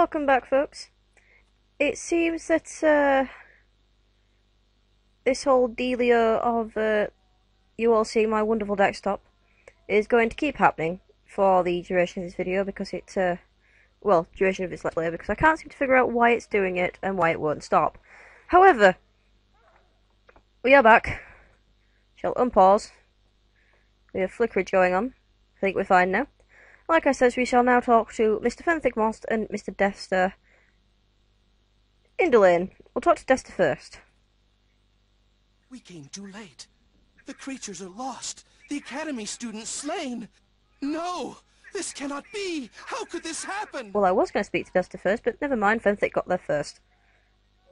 welcome back, folks. It seems that this whole dealio of you all seeing my wonderful desktop is going to keep happening for the duration of this video because duration of this let's play, because I can't seem to figure out why it's doing it and why it won't stop. However, we are back. Shall unpause. We have flickerage going on. I think we're fine now. Like I said, we shall now talk to Mr. Fenthicke Most and Mr. Dester in Delane. We'll talk to Dester first. We came too late. The creatures are lost. The Academy students slain. No! This cannot be! How could this happen? Well, I was going to speak to Dester first, but never mind, Fenthicke got there first.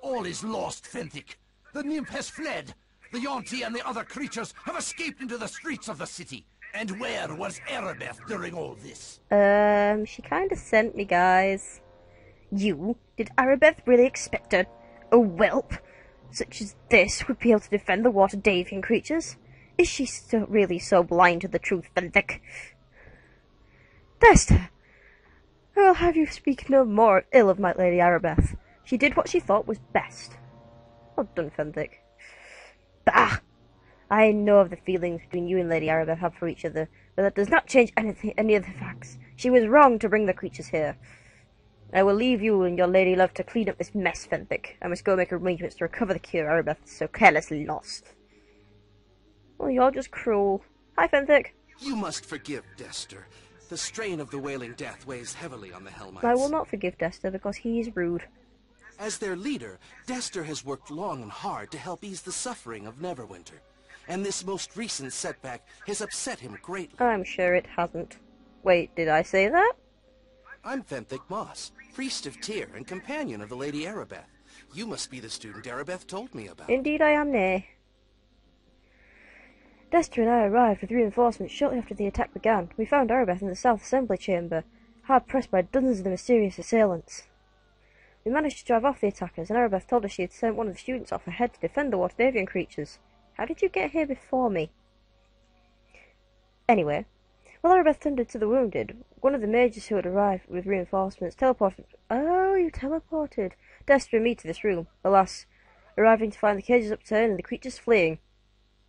All is lost, Fenthicke. The nymph has fled. The Yonti and the other creatures have escaped into the streets of the city. And where was Erebeth during all this? She kinda sent me, guys. Did Erebeth really expect a whelp such as this would be able to defend the water Davian creatures? Is she really so blind to the truth, Fenthicke? Dester, I will have you speak no more ill of my Lady Erebeth. She did what she thought was best. Well done, Fenthicke. Bah! I know of the feelings between you and Lady Erebeth have for each other, but that does not change any of the facts. She was wrong to bring the creatures here. I will leave you and your lady love to clean up this mess, Fenthicke. I must go make arrangements to recover the cure Erebeth so carelessly lost. Well, you're just cruel. Hi, Fenthicke. You must forgive Dester. The strain of the Wailing Death weighs heavily on the Helmites. I will not forgive Dester because he is rude. As their leader, Dester has worked long and hard to help ease the suffering of Neverwinter. And this most recent setback has upset him greatly. I'm sure it hasn't. Wait, did I say that? I'm Fenthicke Moss, priest of Tyr and companion of the Lady Erebeth. You must be the student Erebeth told me about. Indeed I am, nay. Dester and I arrived with reinforcements shortly after the attack began. We found Erebeth in the South Assembly Chamber, hard pressed by dozens of the mysterious assailants. We managed to drive off the attackers, and Erebeth told us she had sent one of the students off ahead to defend the water Davian creatures. How did you get here before me? Anyway, while Erebeth tended to the wounded, one of the mages who had arrived with reinforcements teleported... Oh, you teleported Dester and me to this room. Alas, arriving to find the cages upturned and the creatures fleeing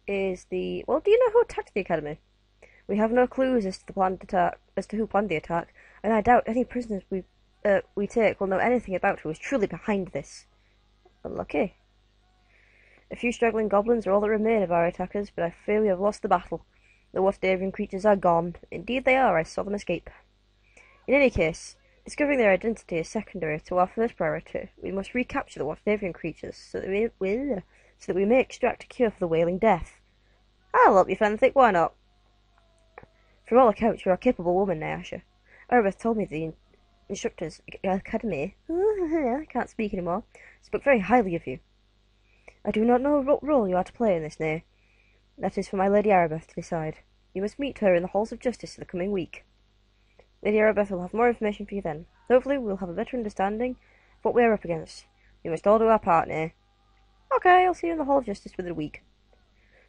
is the... Well, do you know who attacked the Academy? We have no clues as to who planned the attack, and I doubt any prisoners we take will know anything about who is truly behind this. Unlucky. A few struggling goblins are all that remain of our attackers, but I fear we have lost the battle. The water Davian creatures are gone. Indeed they are, I saw them escape. In any case, discovering their identity is secondary to our first priority. We must recapture the water Davian creatures, so that we may extract a cure for the Wailing Death. I'll help you, Fenthicke, why not? From all accounts, you are a capable woman, Nyasha. Erebeth told me the instructors Academy, I can't speak anymore, spoke very highly of you. I do not know what role you are to play in this, nay. That is for my Lady Erebeth to decide. You must meet her in the halls of justice in the coming week. Lady Erebeth will have more information for you then. Hopefully we will have a better understanding of what we are up against. We must all do our part, nay. Okay, I'll see you in the hall of justice within a week.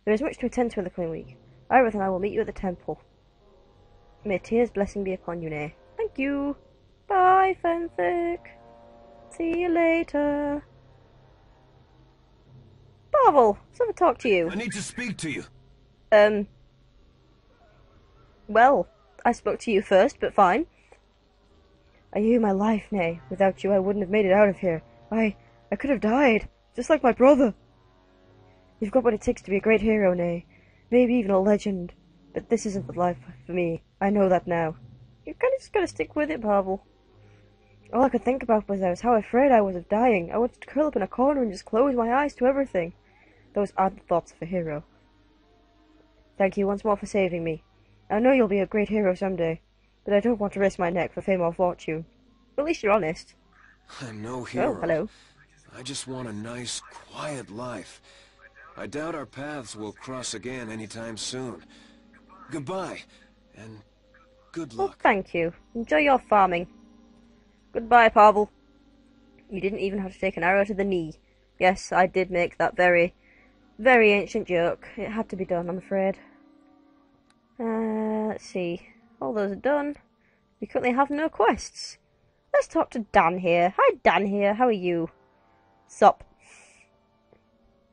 There is much to attend to in the coming week. Erebeth and I will meet you at the temple. May Tyr's blessing be upon you, nay. Thank you. Bye, Fenthicke. See you later. Pavel, let's have a talk to you. I need to speak to you. Well, I spoke to you first, but fine. I owe you my life, nay. Without you, I wouldn't have made it out of here. I could have died, just like my brother. You've got what it takes to be a great hero, nay. Maybe even a legend. But this isn't the life for me. I know that now. You've kind of just got to stick with it, Pavel. All I could think about was how afraid I was of dying. I wanted to curl up in a corner and just close my eyes to everything. Those are the thoughts of a hero. Thank you once more for saving me. I know you'll be a great hero someday, but I don't want to risk my neck for fame or fortune. At least you're honest. I'm no hero. Oh, hello. I just want a nice, quiet life. I doubt our paths will cross again anytime soon. Goodbye, and good luck. Well, thank you. Enjoy your farming. Goodbye, Pavel. You didn't even have to take an arrow to the knee. Yes, I did make that very ancient joke. It had to be done, I'm afraid. Let's see. All those are done. We currently have no quests. let's talk to Dan here. Hi, Dan here. How are you? Sup?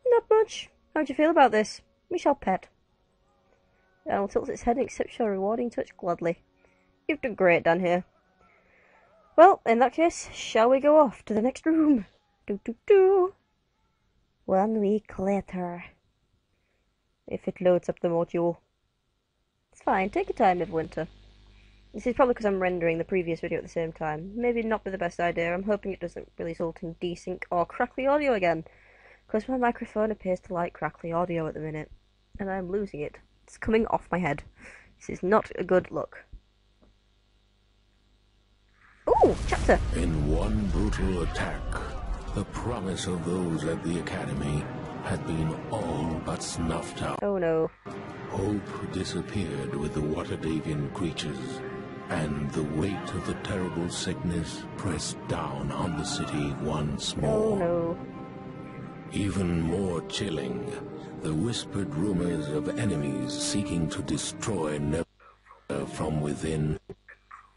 Not much. How'd you feel about this? We shall pet. The animal tilts its head and accepts your rewarding touch gladly. You've done great, Dan here. Well, in that case, shall we go off to the next room? Do do do. 1 week later. If it loads up the module. It's fine, take your time, Neverwinter. This is probably because I'm rendering the previous video at the same time. Maybe not be the best idea. I'm hoping it doesn't result in desync or crackly audio again. Because my microphone appears to like crackly audio at the minute. And I'm losing it. It's coming off my head. This is not a good look. Ooh, chapter! In one brutal attack, the promise of those at the Academy had been all but snuffed out. Oh no. Hope disappeared with the Waterdavian creatures, and the weight of the terrible sickness pressed down on the city once more. Oh no. Even more chilling, the whispered rumors of enemies seeking to destroy Neverwinter from within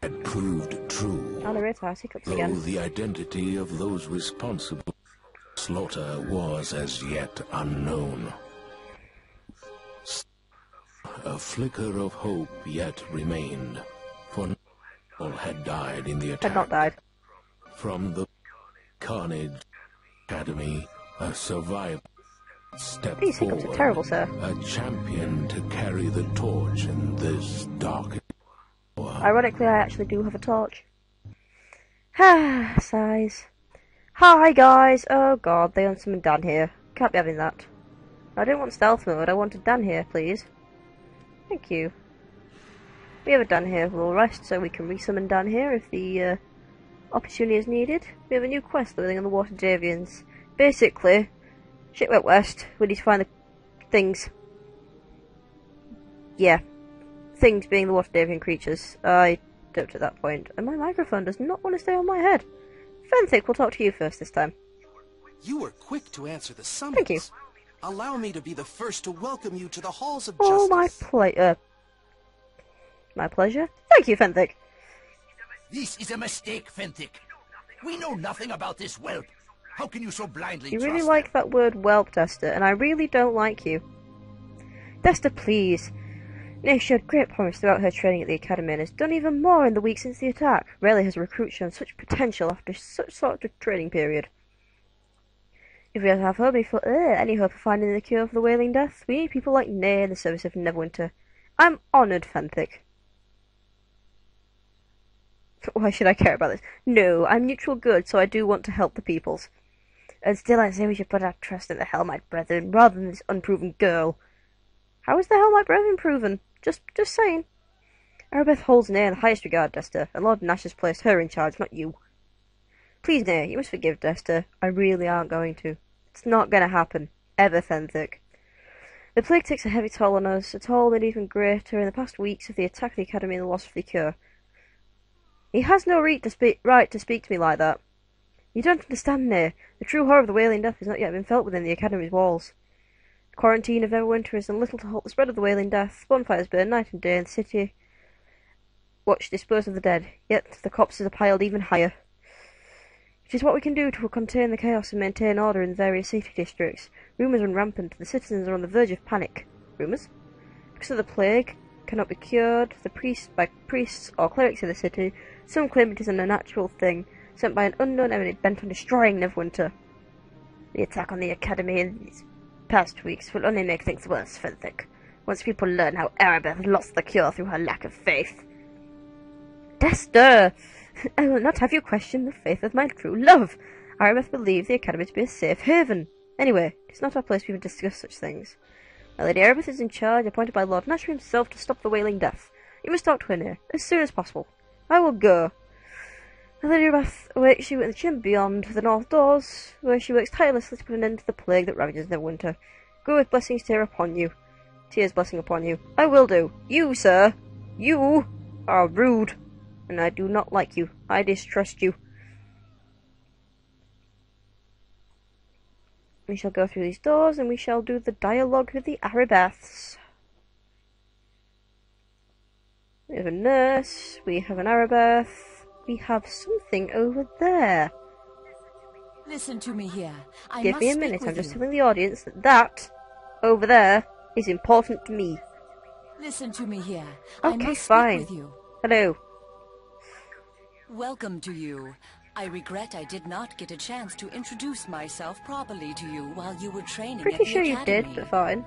had proved true, though the identity of those responsible for slaughter was as yet unknown. A flicker of hope yet remained, for all had died in the attack. Had not died. From the Carnage Academy, a survivor stepped These hiccups are terrible, sir. a champion to carry the torch in this dark hour. Ironically, I actually do have a torch. Ah, sighs. Hi, guys. Oh god, they unsummoned Dan here. Can't be having that. I didn't want stealth mode, I wanted Dan here, please. Thank you. We have a Dan here. We'll rest so we can resummon Dan here if the opportunity is needed. We have a new quest living on the Waterdavians. Basically, shit went west. We need to find the things. Yeah. Things being the Waterdavian creatures. I don't at that point. And my microphone does not want to stay on my head. Fenthic, we'll talk to you first this time. You were quick to answer the summons. Thank you. Allow me to be the first to welcome you to the halls of Oh, justice. my pleasure. Thank you, Fenthic. This is a mistake, Fenthic. We know nothing about this whelp. How can you so blindly You trust really like him? that word whelp, Dester, and I really don't like you. Dester, please. Nay showed great promise throughout her training at the Academy and has done even more in the week since the attack. Rarely has a recruit shown such potential after such sort of training period. If we have any hope of finding the cure for the Wailing Death, we need people like Nay in the service of Neverwinter. I'm honoured, Fenthic. Why should I care about this? No, I'm neutral good, so I do want to help the peoples. And still I say we should put our trust in the Helmite Brethren rather than this unproven girl. How is the Helmite Brethren proven? Just saying. Arabeth holds Nay in the highest regard, Dester, and Lord Nash has placed her in charge, not you. Please, Nay, you must forgive Dester. I really aren't going to. It's not going to happen. Ever, Fenthic. The plague takes a heavy toll on us, a toll made even greater in the past weeks of the attack of the Academy and the loss of the cure. He has no right to speak to me like that. You don't understand, Nay. The true horror of the Wailing Death has not yet been felt within the Academy's walls. The quarantine of Neverwinter has done little to halt the spread of the Wailing Death. Bonfires burn night and day in the city. Watch dispose of the dead, yet the corpses are piled even higher. It is what we can do to contain the chaos and maintain order in the various city districts. Rumours run rampant. The citizens are on the verge of panic. Rumours? Because of the plague cannot be cured by priests or clerics in the city. Some claim it is an unnatural thing, sent by an unknown enemy bent on destroying Neverwinter. The attack on the Academy in these past weeks will only make things worse, Fenthic. Once people learn how Arabeth lost the cure through her lack of faith. Dester! I will not have you question the faith of my true love. Arabeth believes the Academy to be a safe haven. Anyway, it is not our place to even discuss such things. My Lady Arabeth is in charge, appointed by Lord Nasher himself to stop the Wailing Death. You must talk to her near, as soon as possible. I will go. My Lady Arabeth awaits you in the chamber beyond the north doors, where she works tirelessly to put an end to the plague that ravages Neverwinter. Go with blessings tear upon you. Tears blessing upon you. I will do. You, sir, you are rude, and I do not like you. I distrust you. We shall go through these doors, and we shall do the dialogue with the Arabeths. We have a nurse, we have an Arabeth. we have something over there. Listen to me here. I Give must me a speak minute, with I'm just you. telling the audience that that over there is important to me. Listen to me here. I Okay, must fine. speak with you. Hello. Welcome to you. I regret I did not get a chance to introduce myself properly to you while you were training Pretty at the sure you academy. did, but fine.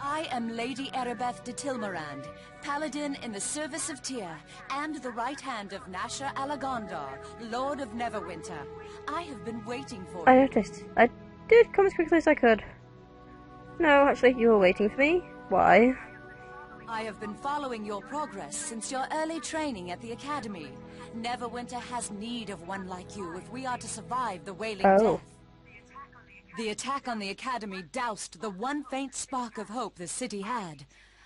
I am Lady Erebeth de Tilmarand, paladin in the service of Tyr, and the right hand of Nasher Alagondar, Lord of Neverwinter. I have been waiting for I you. noticed. I did come as quickly as I could. No, actually, you were waiting for me. Why? I have been following your progress since your early training at the academy. Neverwinter has need of one like you if we are to survive the Wailing Oh. Death. The attack on the academy doused the one faint spark of hope the city had.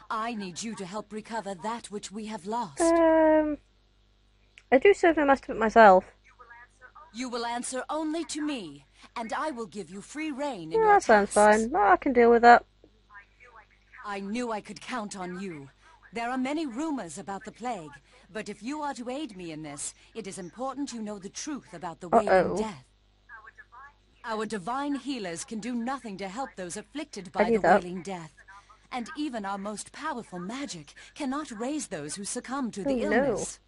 I need you to help recover that which we have lost. I do serve no master but myself. You will answer only to me, and I will give you free rein in Yeah, your that sounds tasks. fine. I can deal with that. I knew I could count on you. There are many rumors about the plague, but if you are to aid me in this, it is important you know the truth about the Wailing Death. Our divine healers can do nothing to help those afflicted I by knew the that. Wailing Death. And even our most powerful magic cannot raise those who succumb to Oh, the no. illness.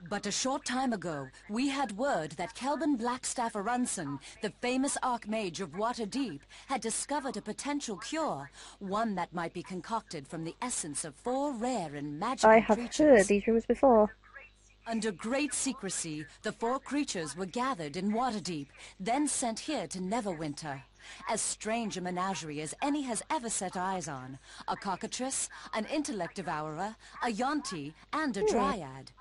But a short time ago, we had word that Kelvin Blackstaff Arunson, the famous Archmage of Waterdeep, had discovered a potential cure, one that might be concocted from the essence of 4 rare and magical I have creatures. heard these rumors before. Under great secrecy, the 4 creatures were gathered in Waterdeep, then sent here to Neverwinter. As strange a menagerie as any has ever set eyes on. A cockatrice, an intellect devourer, a yonti, and a dryad.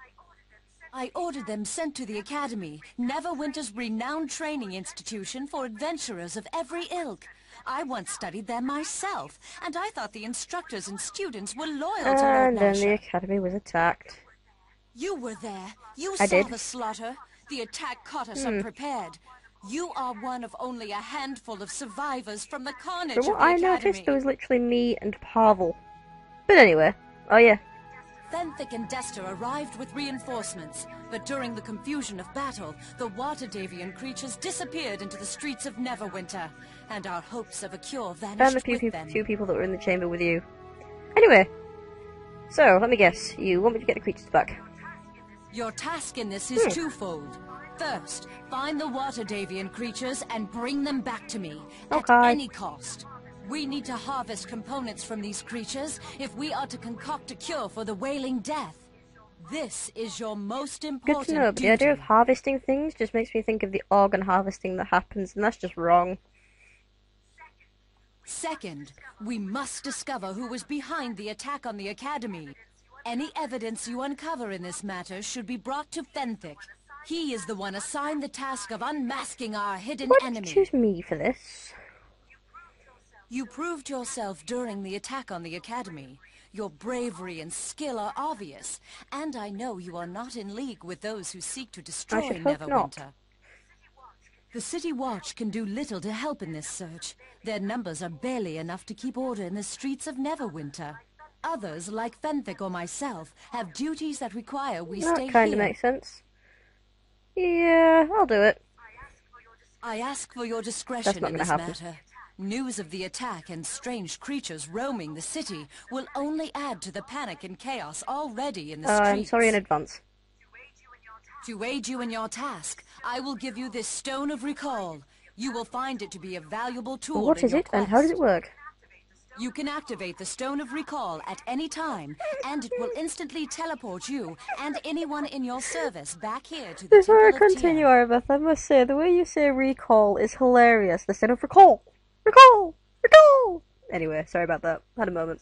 I ordered them sent to the Academy, Neverwinter's renowned training institution for adventurers of every ilk. I once studied there myself, and I thought the instructors and students were loyal to Lord And then the Nasher. academy was attacked. You were there. You I saw did. the slaughter. The attack caught us unprepared. You are one of only a handful of survivors from the carnage From of what the I Academy. noticed, there was literally me and Pavel. But anyway, oh yeah. Fenthic and Dester arrived with reinforcements, but during the confusion of battle, the Waterdavian creatures disappeared into the streets of Neverwinter, and our hopes of a cure And vanished the with them. 2 people that were in the chamber with you. Anyway, so let me guess. You want me to get the creatures back? Your task in this is twofold. First, find the Waterdavian creatures and bring them back to me, at Okay. any cost. We need to harvest components from these creatures if we are to concoct a cure for the Wailing Death. This is your most Good important to know, but the idea of duty. harvesting things just makes me think of the organ harvesting that happens, and that's just wrong. Second, we must discover who was behind the attack on the Academy. Any evidence you uncover in this matter should be brought to Fenthic. He is the one assigned the task of unmasking our hidden Why did enemy. you choose me for this? You proved yourself during the attack on the Academy. Your bravery and skill are obvious, and I know you are not in league with those who seek to destroy should hope not. Neverwinter. The City Watch can do little to help in this search. Their numbers are barely enough to keep order in the streets of Neverwinter. Others, like Fenthic or myself, have duties that require we stay That kind of here. makes sense. Yeah, I'll do it. I ask for your That's discretion not in gonna this happen. matter. News of the attack and strange creatures roaming the city will only add to the panic and chaos already in the streets. I'm sorry in advance. To aid you in your task, I will give you this Stone of Recall. You will find it to be a valuable tool What in is your it, and how does it quest. work? You can activate the Stone of Recall at any time, and it will instantly teleport you and anyone in your service back here to the Before I Temple of continue, Tyr. Arbeth, I must say, the way you say recall is hilarious. Instead of recall! Recall! Recall! Anyway, sorry about that. Had a moment.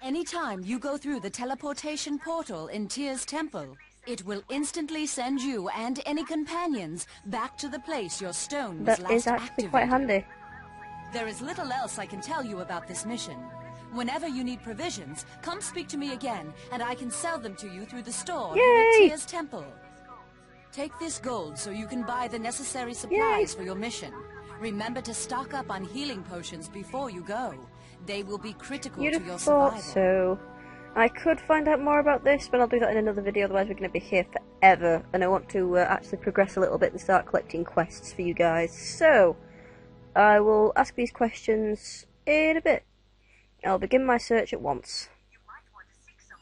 Anytime you go through the teleportation portal in Tyr's temple, it will instantly send you and any companions back to the place your stone was That last is actually activated. quite handy. There is little else I can tell you about this mission. Whenever you need provisions, come speak to me again, and I can sell them to you through the store here at Yay! Tyr's temple. Take this gold so you can buy the necessary supplies for your mission. Remember to stock up on healing potions before you go. They will be critical You'd to your have thought survival. so. I could find out more about this, but I'll do that in another video, otherwise we're going to be here forever. And I want to actually progress a little bit and start collecting quests for you guys. So, I will ask these questions in a bit. I'll begin my search at once.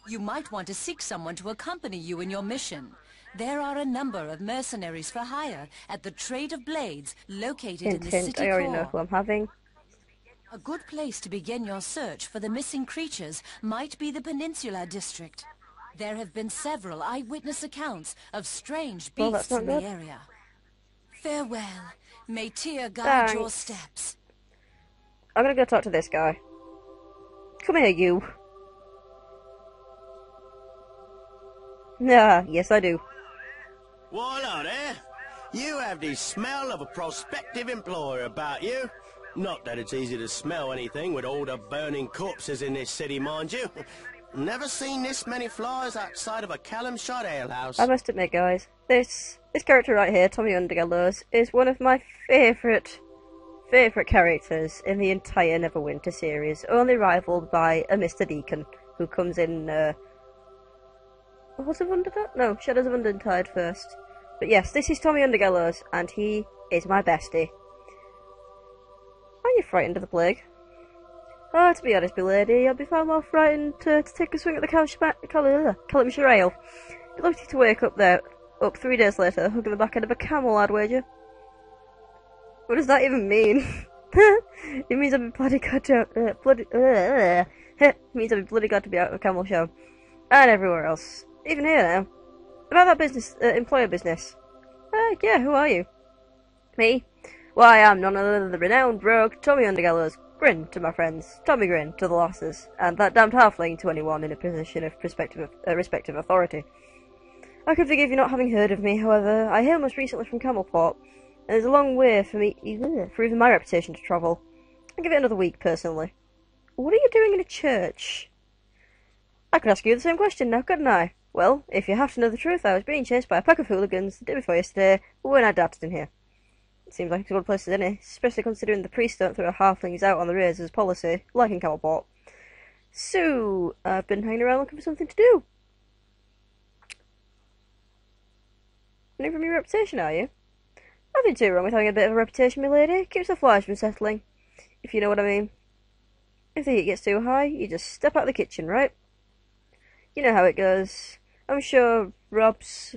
You might want to seek someone to accompany you in your mission. There are a number of mercenaries for hire at the Trade of Blades, located in the city I already know core. who I'm having. A good place to begin your search for the missing creatures might be the Peninsula District. There have been several eyewitness accounts of strange Well, that's beasts not in good. the area. Farewell. May Tyr guide your Thanks. steps. I'm gonna go talk to this guy. Come here, you. Ah, yes I do. Well, hello there. You have the smell of a prospective employer about you. Not that it's easy to smell anything with all the burning corpses in this city, mind you. Never seen this many flies outside of a Callum shot alehouse. I must admit, guys, this character right here, Tommy Undergallows, is one of my favourite characters in the entire Neverwinter series, only rivaled by a Mr. Deacon, who comes in, What's of Undertide? No, Shadows of Undertide first. But yes, this is Tommy Undergallows, and he is my bestie. Are you frightened of the plague? Oh, to be honest, milady, I'd be far more frightened to take a swing at the Calimshire Ale. Be lucky to wake up 3 days later, hugging the back end of a camel, I'd wager. What does that even mean? It means I'd be bloody glad to, it means I'd be bloody glad to be out of a camel show. And everywhere else. Even here now. About that business, employer business. Yeah, who are you? Me? Why, I'm none other than the renowned rogue Tommy Undergallows. Grin to my friends, Tommy Grin to the lasses, and that damned halfling to anyone in a position of respective authority. I can forgive you not having heard of me, however. I hail most recently from Camelport, and there's a long way for even my reputation to travel. I'll give it another week, personally. What are you doing in a church? I could ask you the same question now, couldn't I? Well, if you have to know the truth, I was being chased by a pack of hooligans the day before yesterday when I darted in here. It seems like a good place as any, especially considering the priests don't throw halflings out on the raids as policy, like in Camelport. So, I've been hanging around looking for something to do. Running from your reputation, are you? Nothing too wrong with having a bit of a reputation, milady. Keeps the flies from settling, if you know what I mean. If the heat gets too high, you just step out of the kitchen, right? You know how it goes. I'm sure Rob's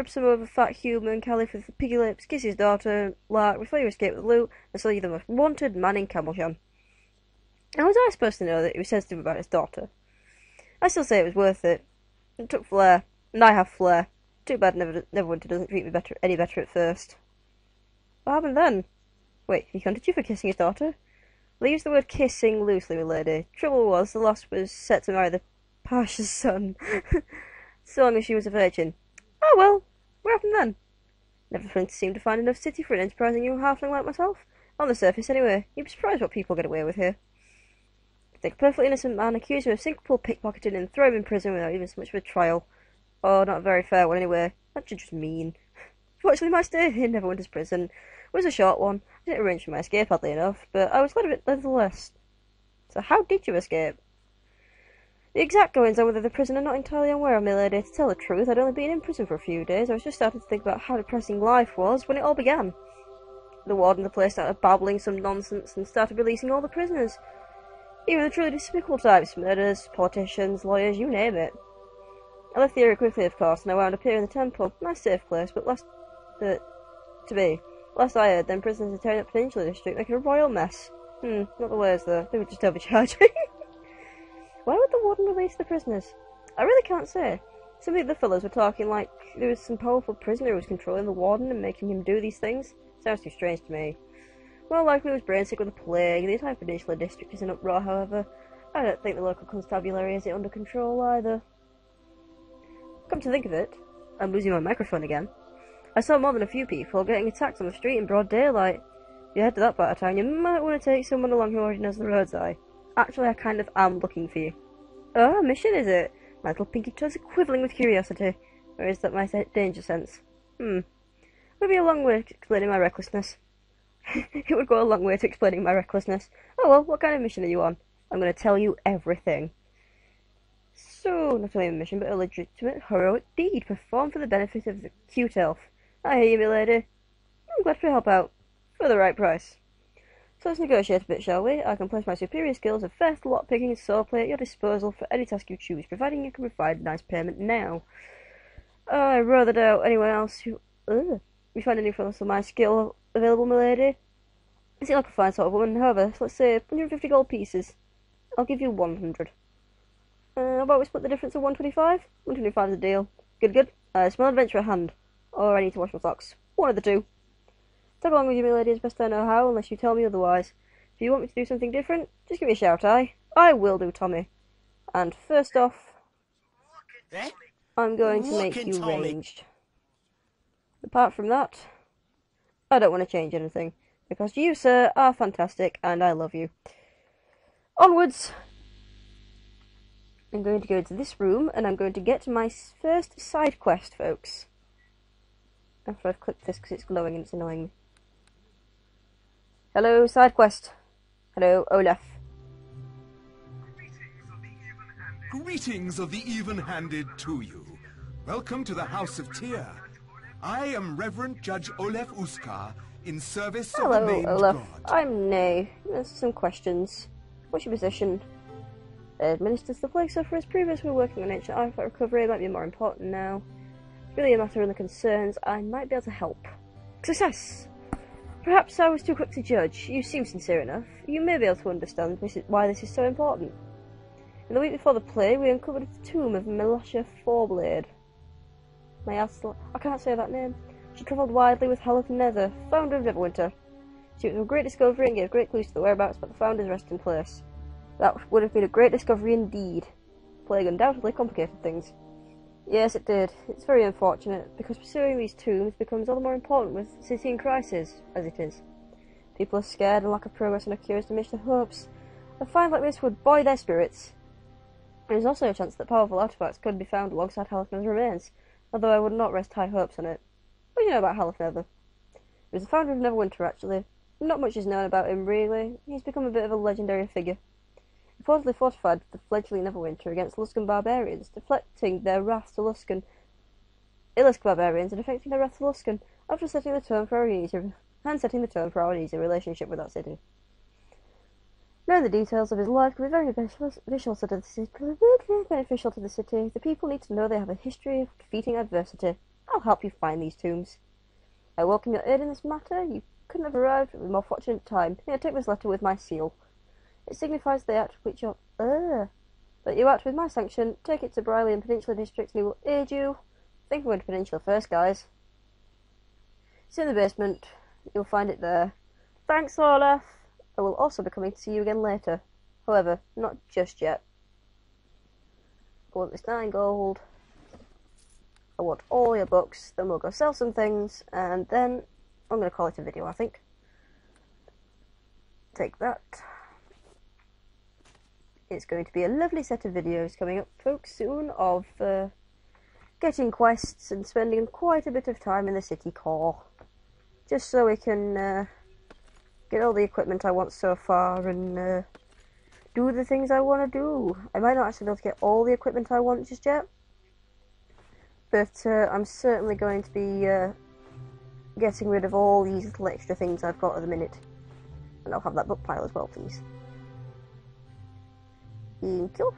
some over fat human, Caliph with the piggy lips, kiss his daughter, Lark, before you escape with the loot, and sell you the most wanted man in Camelsham. How was I supposed to know that he was sensitive about his daughter? I still say it was worth it. It took flair, and I have flair. Too bad Neverwinter doesn't treat me any better at first. What happened then? Wait, he hunted you for kissing his daughter? Well, I use the word kissing loosely, milady. Trouble was, the lass was set to marry the Pasha's son, so long as she was a virgin. Oh well, what happened then? Never seemed to find enough city for an enterprising young halfling like myself. On the surface, anyway. You'd be surprised what people get away with here. Take a perfectly innocent man, accuse him of single pickpocketing, and throw him in prison without even so much of a trial. Oh, not a very fair one, anyway. That judge was mean. Fortunately, my stay in Neverwinter's prison was a short one. I didn't arrange for my escape, oddly enough, but I was glad of it nevertheless. So how did you escape? The exact goings on within the prison are not entirely aware of, milady. To tell the truth, I'd only been in prison for a few days. I was just starting to think about how depressing life was when it all began. The warden of the place started babbling some nonsense and started releasing all the prisoners. Even the truly despicable types, murderers, politicians, lawyers, you name it. I left the area quickly, of course, and I wound up here in the temple. Nice safe place, but last I heard, them prisoners are tearing up Peninsula District, making a royal mess. Not the ways though. They were just overcharging. Why would the warden release the prisoners? I really can't say. Some of the fellows were talking like there was some powerful prisoner who was controlling the warden and making him do these things. Sounds too strange to me. Well, likely he was brainsick with the plague. The entire Peninsula District is in uproar, however. I don't think the local constabulary has it under control either. Come to think of it, I'm losing my microphone again. I saw more than a few people getting attacked on the street in broad daylight. If you head to that part of town, you might want to take someone along who already knows the road's eye. Actually, I kind of am looking for you. Oh, a mission, is it? My little pinky toes are quivering with curiosity. Or is that my danger sense? Would be a long way to explaining my recklessness. It would go a long way to explaining my recklessness. Oh well, what kind of mission are you on? I'm going to tell you everything. So, not only a mission, but a legitimate heroic deed performed for the benefit of the cute elf. I hear you, milady. I'm glad to help out. For the right price. So let's negotiate a bit, shall we? I can place my superior skills of theft, lockpicking, and swordplay at your disposal for any task you choose, providing you can provide nice payment now. I rather doubt anyone else who... You find anything else of my skill available, milady? You seem like a fine sort of woman. However, let's say 150 gold pieces. I'll give you 100. How about we split the difference of 125? 125 is a deal. Good. Small adventure at hand. Or I need to wash my socks. One of the two. Tag along with you, milady, as best I know how, unless you tell me otherwise. If you want me to do something different, just give me a shout, aye? I will do, Tommy. And first off, I'm going to make you ranged. Apart from that, I don't want to change anything, because you, sir, are fantastic, and I love you. Onwards! I'm going to go into this room, and I'm going to get my first side quest, folks. After I've clicked this, because it's glowing and it's annoying me. Hello, side quest. Hello, Olaf. Greetings of the even-handed to you. Welcome to the House of Tyr. I am Reverend Judge Olaf Uskar, in service of the named Olaf. God. I'm Nay. There's some questions. What's your position? Administers the plague sufferers. Previously we were working on ancient artifact recovery. It might be more important now. It's really a matter of the concerns. I might be able to help. Success! Perhaps I was too quick to judge. You seem sincere enough. You may be able to understand why this is so important. In the week before the plague, we uncovered the tomb of Melasha Fourblade. I can't say that name. She travelled widely with Haleth Nether, founder of Neverwinter. She was a great discovery and gave great clues to the whereabouts, but the founder's resting place. That would have been a great discovery indeed. Plague undoubtedly complicated things. Yes, it did. It's very unfortunate, because pursuing these tombs becomes all the more important with the city in crisis, as it is. People are scared and lack of progress and are curious to diminish their hopes. A find like this would buoy their spirits. There is also a chance that powerful artifacts could be found alongside Haleth Nether's remains, although I would not rest high hopes on it. What do you know about Haleth Nether? He was the founder of Neverwinter, actually. Not much is known about him, really. He's become a bit of a legendary figure. He reportedly fortified the fledgling Neverwinter against Luskan barbarians, deflecting their wrath to Luskan. Ilisk barbarians and deflecting their wrath to Luskan, after setting the tone for our uneasy relationship with that city. Knowing the details of his life can be very beneficial to the city. The people need to know they have a history of defeating adversity. I'll help you find these tombs. I welcome your aid in this matter. You couldn't have arrived at a more fortunate time. Here, take this letter with my seal. It signifies the act which that you act with my sanction. Take it to Briley and Peninsula districts and he will aid you. I think we're going to Peninsula first, guys. It's in the basement. You'll find it there. Thanks, Olaf. I will also be coming to see you again later. However, not just yet. I want this 9 gold. I want all your books. Then we'll go sell some things. And then I'm going to call it a video, I think. Take that. It's going to be a lovely set of videos coming up, folks, soon of getting quests and spending quite a bit of time in the city core. Just so we can get all the equipment I want so far and do the things I want to do. I might not actually be able to get all the equipment I want just yet, but I'm certainly going to be getting rid of all these little extra things I've got at the minute. And I'll have that book pile as well, please. Thank you.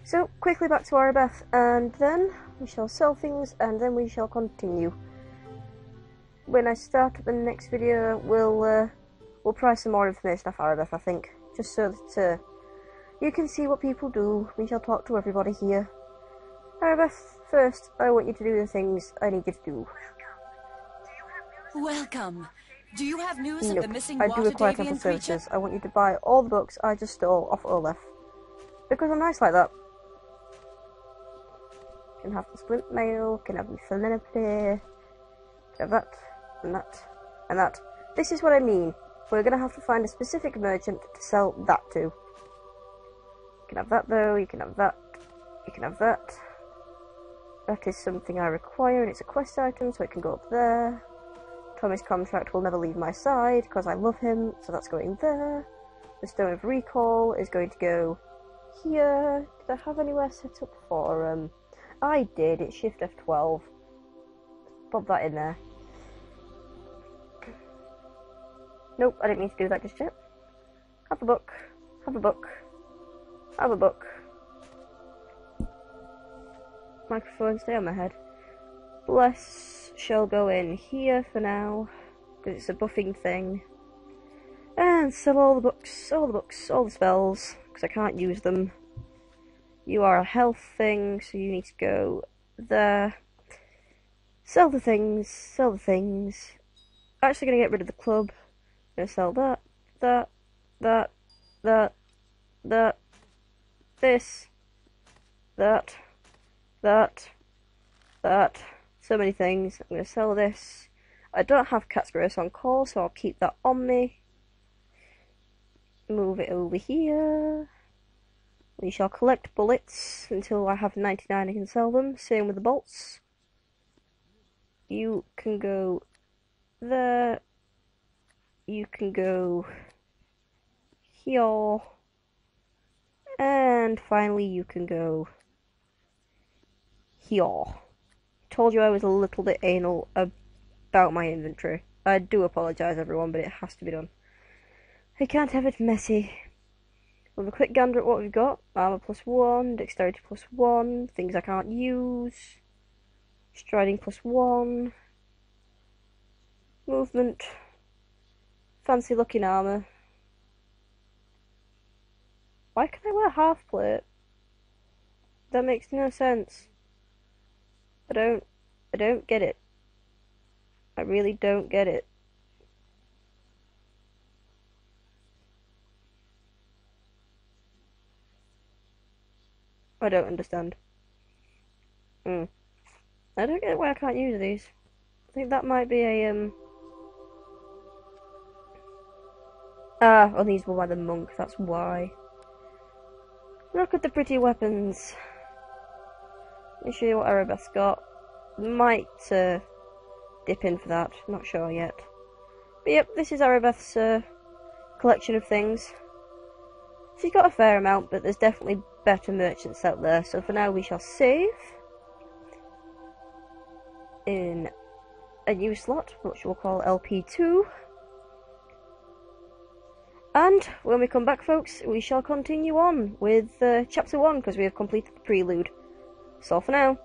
So, quickly back to Arabeth, and then we shall sell things, and then we shall continue. When I start the next video, we'll try some more information off Arabeth, I think, just so that you can see what people do. We shall talk to everybody here. Arabeth, first, I want you to do the things I need you to do. Welcome. Do you have news of the missing I do require water temple creature? services. I want you to buy all the books I just stole off Olaf. Because I'm nice like that. Can have the splint mail, can have the Felinopy, can have that, and that, and that. This is what I mean. We're going to have to find a specific merchant to sell that to. You can have that though, you can have that, you can have that. That is something I require and it's a quest item, so it can go up there. Tommy's contract will never leave my side because I love him, so that's going there. The Stone of Recall is going to go here. Did I have anywhere set up for I did. It's Shift F12. Pop that in there. Nope, I didn't mean to do that just yet. Have a book. Have a book. Have a book. Microphone, stay on my head. Bless shall go in here for now, because it's a buffing thing. And sell all the books, all the books, all the spells, because I can't use them. You are a health thing, so you need to go there. Sell the things, sell the things. Actually gonna get rid of the club. Gonna sell that, that, that, that, this, that, that. So many things. I'm gonna sell this. I don't have Cat's Grace on call, so I'll keep that on me. Move it over here. We shall collect bullets until I have 99 and can sell them. Same with the bolts. You can go there. You can go here. And finally you can go here. Told you I was a little bit anal about my inventory. I do apologise everyone, but it has to be done. I can't have it messy. We'll have a quick gander at what we've got. Armour +1, Dexterity +1, things I can't use. Striding +1. Movement. Fancy looking armour. Why can I wear half plate? That makes no sense. I don't get it. I really don't get it. I don't understand. I don't get why I can't use these. I think that might be a unusable by the monk, that's why. Look at the pretty weapons. Let me show you what Erebeth's got. Might dip in for that, not sure yet. But yep, this is Erebeth's collection of things. She's got a fair amount, but there's definitely better merchants out there, so for now we shall save in a new slot, which we'll call LP2. And when we come back, folks, we shall continue on with Chapter 1, because we have completed the prelude. So for now.